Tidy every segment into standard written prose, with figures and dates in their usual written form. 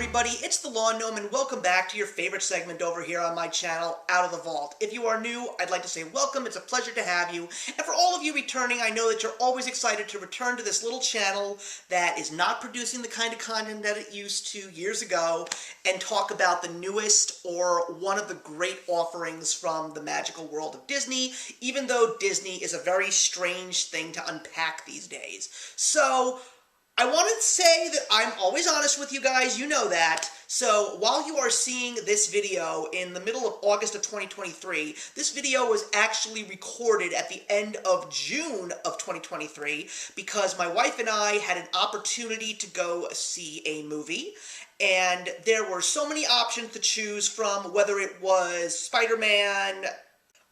everybody, it's the Lawn Gnome, and welcome back to your favorite segment over here on my channel, Out of the Vault. If you are new, I'd like to say welcome, it's a pleasure to have you, and for all of you returning, I know that you're always excited to return to this little channel that is not producing the kind of content that it used to years ago, and talk about the newest or one of the great offerings from the magical world of Disney, even though Disney is a very strange thing to unpack these days. So, I wanted to say that I'm always honest with you guys, you know that. So while you are seeing this video in the middle of August of 2023, this video was actually recorded at the end of June of 2023 because my wife and I had an opportunity to go see a movie. And there were so many options to choose from, whether it was Spider-Man,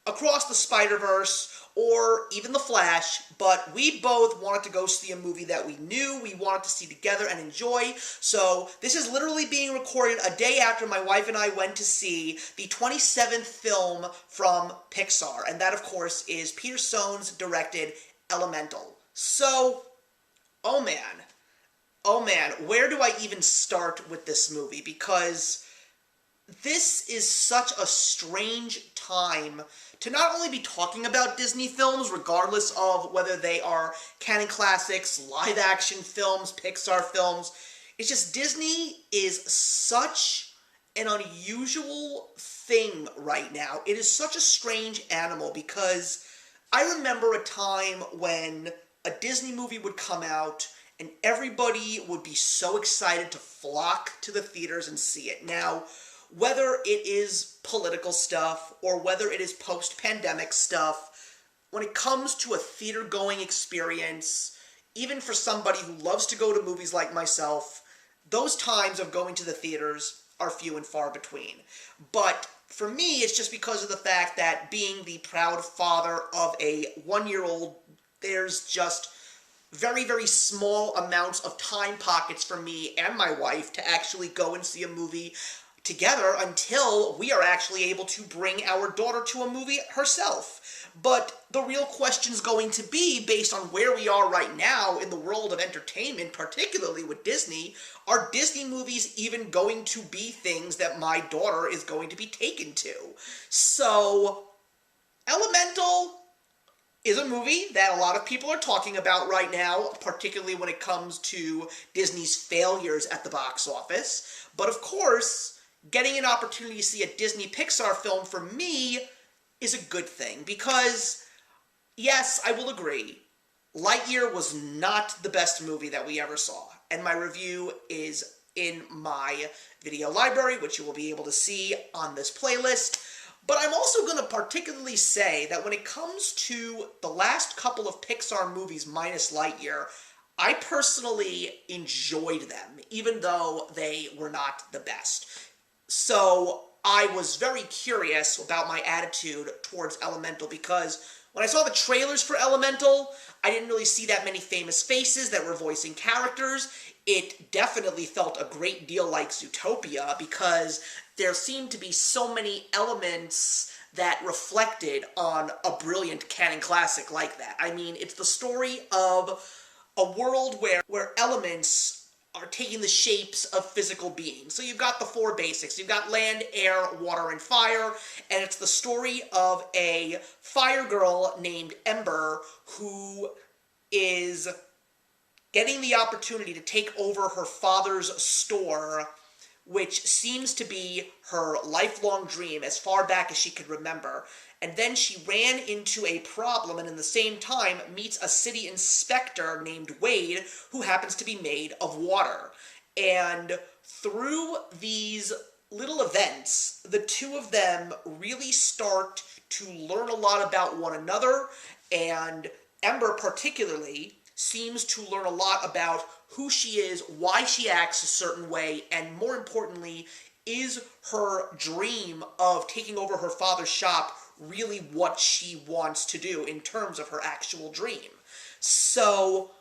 Across the Spider-Verse, or even The Flash, but we both wanted to go see a movie that we knew we wanted to see together and enjoy, so this is literally being recorded a day after my wife and I went to see the 27th film from Pixar, and that, of course, is Peter Sohn's directed Elemental. So, oh man, where do I even start with this movie? Because this is such a strange time to not only be talking about Disney films, regardless of whether they are canon classics, live-action films, Pixar films. It's just Disney is such an unusual thing right now. It is such a strange animal because I remember a time when a Disney movie would come out and everybody would be so excited to flock to the theaters and see it. Now, whether it is political stuff or whether it is post-pandemic stuff, when it comes to a theater-going experience, even for somebody who loves to go to movies like myself, those times of going to the theaters are few and far between. But for me, it's just because of the fact that being the proud father of a one-year-old, there's just very, very small amounts of time pockets for me and my wife to actually go and see a movie together until we are actually able to bring our daughter to a movie herself. But the real question's going to be, based on where we are right now in the world of entertainment, particularly with Disney, are Disney movies even going to be things that my daughter is going to be taken to? So, Elemental is a movie that a lot of people are talking about right now, particularly when it comes to Disney's failures at the box office. But of course, getting an opportunity to see a Disney Pixar film for me is a good thing, because, yes, I will agree, Lightyear was not the best movie that we ever saw, and my review is in my video library, which you will be able to see on this playlist. But I'm also going to particularly say that when it comes to the last couple of Pixar movies minus Lightyear, I personally enjoyed them, even though they were not the best. So I was very curious about my attitude towards Elemental, because when I saw the trailers for Elemental, I didn't really see that many famous faces that were voicing characters. It definitely felt a great deal like Zootopia, because there seemed to be so many elements that reflected on a brilliant canon classic like that. I mean, it's the story of a world where elements are taking the shapes of physical beings. So you've got the four basics. You've got land, air, water, and fire, and it's the story of a fire girl named Ember who is getting the opportunity to take over her father's store, which seems to be her lifelong dream as far back as she could remember. And then she ran into a problem, and in the same time meets a city inspector named Wade, who happens to be made of water. And through these little events, the two of them really start to learn a lot about one another, and Ember particularly seems to learn a lot about who she is, why she acts a certain way, and more importantly, is her dream of taking over her father's shop really what she wants to do in terms of her actual dream. So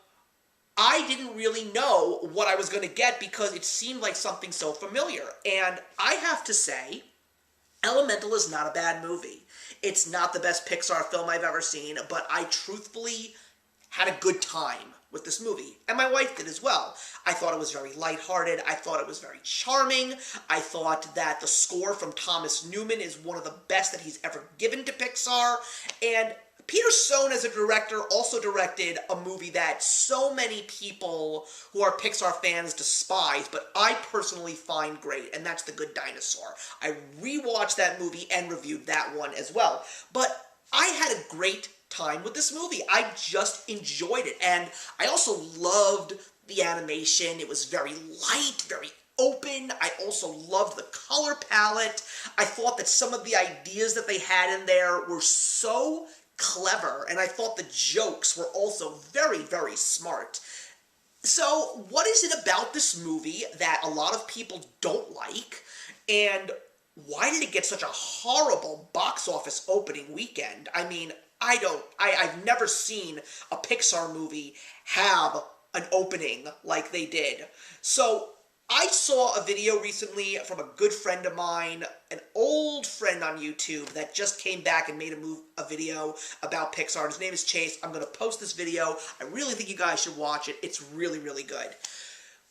I didn't really know what I was going to get because it seemed like something so familiar. And I have to say, Elemental is not a bad movie. It's not the best Pixar film I've ever seen, but I truthfully had a good time with this movie, and my wife did as well. I thought it was very lighthearted. I thought it was very charming. I thought that the score from Thomas Newman is one of the best that he's ever given to Pixar, and Peter Sohn, as a director, also directed a movie that so many people who are Pixar fans despise, but I personally find great, and that's The Good Dinosaur. I rewatched that movie and reviewed that one as well. But I had a great time with this movie. I just enjoyed it, and I also loved the animation. It was very light, very open. I also loved the color palette. I thought that some of the ideas that they had in there were so clever, and I thought the jokes were also very, very smart. So, what is it about this movie that a lot of people don't like, and why did it get such a horrible box office opening weekend? I mean, I've never seen a Pixar movie have an opening like they did. So, I saw a video recently from a good friend of mine, an old friend on YouTube that just came back and made a video about Pixar. His name is Chase. I'm going to post this video. I really think you guys should watch it. It's really, really good.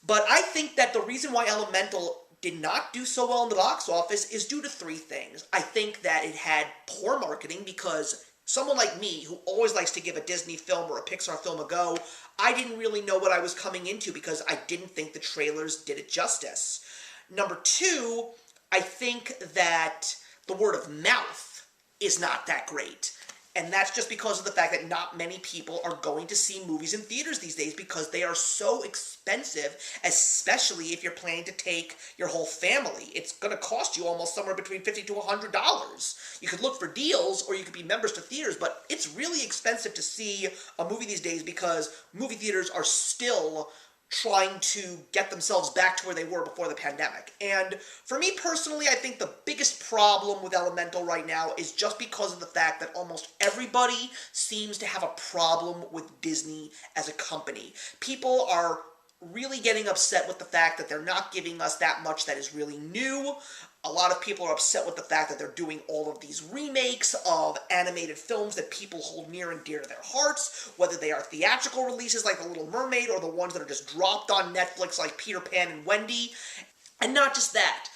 But I think that the reason why Elemental did not do so well in the box office is due to three things. I think that it had poor marketing because someone like me, who always likes to give a Disney film or a Pixar film a go, I didn't really know what I was coming into because I didn't think the trailers did it justice. Number two, I think that the word of mouth is not that great. And that's just because of the fact that not many people are going to see movies in theaters these days because they are so expensive, especially if you're planning to take your whole family. It's going to cost you almost somewhere between $50 to $100. You could look for deals or you could be members to theaters, but it's really expensive to see a movie these days because movie theaters are still trying to get themselves back to where they were before the pandemic. And for me personally, I think the biggest problem with Elemental right now is just because of the fact that almost everybody seems to have a problem with Disney as a company. People are really getting upset with the fact that they're not giving us that much that is really new. A lot of people are upset with the fact that they're doing all of these remakes of animated films that people hold near and dear to their hearts, whether they are theatrical releases like The Little Mermaid or the ones that are just dropped on Netflix like Peter Pan and Wendy. And not just that,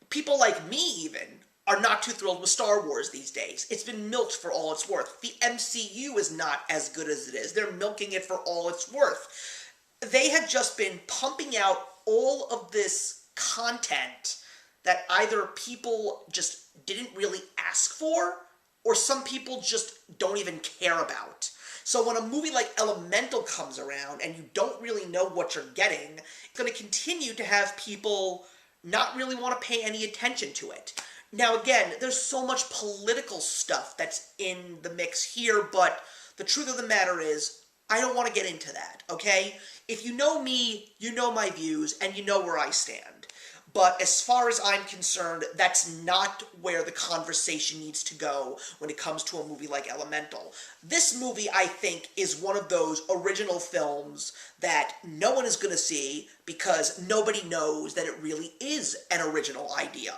people like me even are not too thrilled with Star Wars these days. It's been milked for all it's worth. The MCU is not as good as it is. They're milking it for all it's worth. They have just been pumping out all of this content that either people just didn't really ask for, or some people just don't even care about. So when a movie like Elemental comes around and you don't really know what you're getting, it's going to continue to have people not really want to pay any attention to it. Now again, there's so much political stuff that's in the mix here, but the truth of the matter is, I don't want to get into that, okay? If you know me, you know my views, and you know where I stand. But as far as I'm concerned, that's not where the conversation needs to go when it comes to a movie like Elemental. This movie, I think, is one of those original films that no one is going to see because nobody knows that it really is an original idea.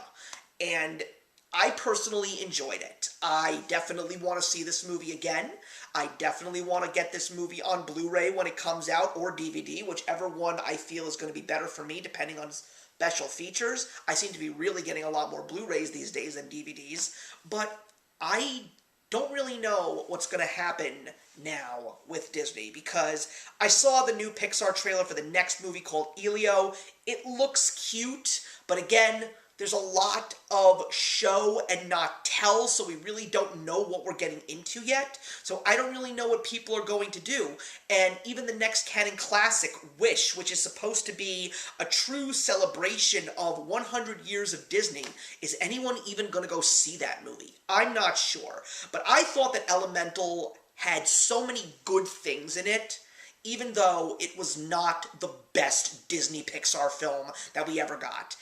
And I personally enjoyed it. I definitely want to see this movie again. I definitely want to get this movie on Blu-ray when it comes out, or DVD, whichever one I feel is going to be better for me, depending on special features. I seem to be really getting a lot more Blu-rays these days than DVDs, but I don't really know what's going to happen now with Disney, because I saw the new Pixar trailer for the next movie called Elio. It looks cute, but again, there's a lot of show and not tell, so we really don't know what we're getting into yet. So I don't really know what people are going to do. And even the next canon classic, Wish, which is supposed to be a true celebration of 100 years of Disney, is anyone even going to go see that movie? I'm not sure. But I thought that Elemental had so many good things in it, even though it was not the best Disney Pixar film that we ever got.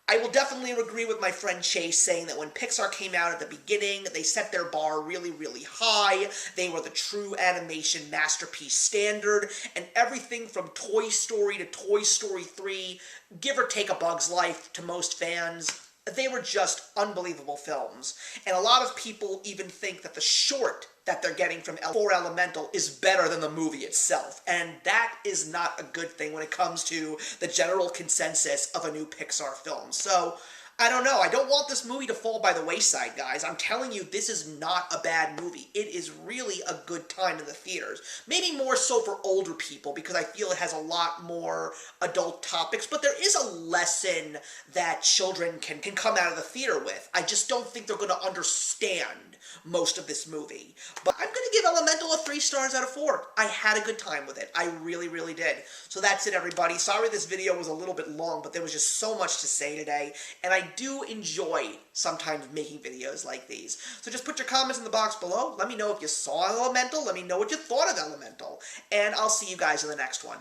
I will definitely agree with my friend Chase saying that when Pixar came out at the beginning, they set their bar really, really high. They were the true animation masterpiece standard, and everything from Toy Story to Toy Story 3, give or take A Bug's Life to most fans, they were just unbelievable films. And a lot of people even think that the short that they're getting from for Elemental is better than the movie itself. And that is not a good thing when it comes to the general consensus of a new Pixar film. So, I don't know. I don't want this movie to fall by the wayside, guys. I'm telling you, this is not a bad movie. It is really a good time in the theaters. Maybe more so for older people, because I feel it has a lot more adult topics, but there is a lesson that children can come out of the theater with. I just don't think they're going to understand most of this movie. But I'm going to give Elemental a 3 stars out of 4. I had a good time with it. I really, really did. So that's it, everybody. Sorry this video was a little bit long, but there was just so much to say today, and I do enjoy sometimes making videos like these. So just put your comments in the box below. Let me know if you saw Elemental. Let me know what you thought of Elemental. And I'll see you guys in the next one.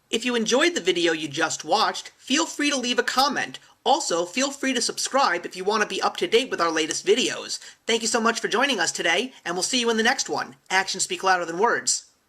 If you enjoyed the video you just watched, feel free to leave a comment. Also, feel free to subscribe if you want to be up to date with our latest videos. Thank you so much for joining us today, and we'll see you in the next one. Actions speak louder than words.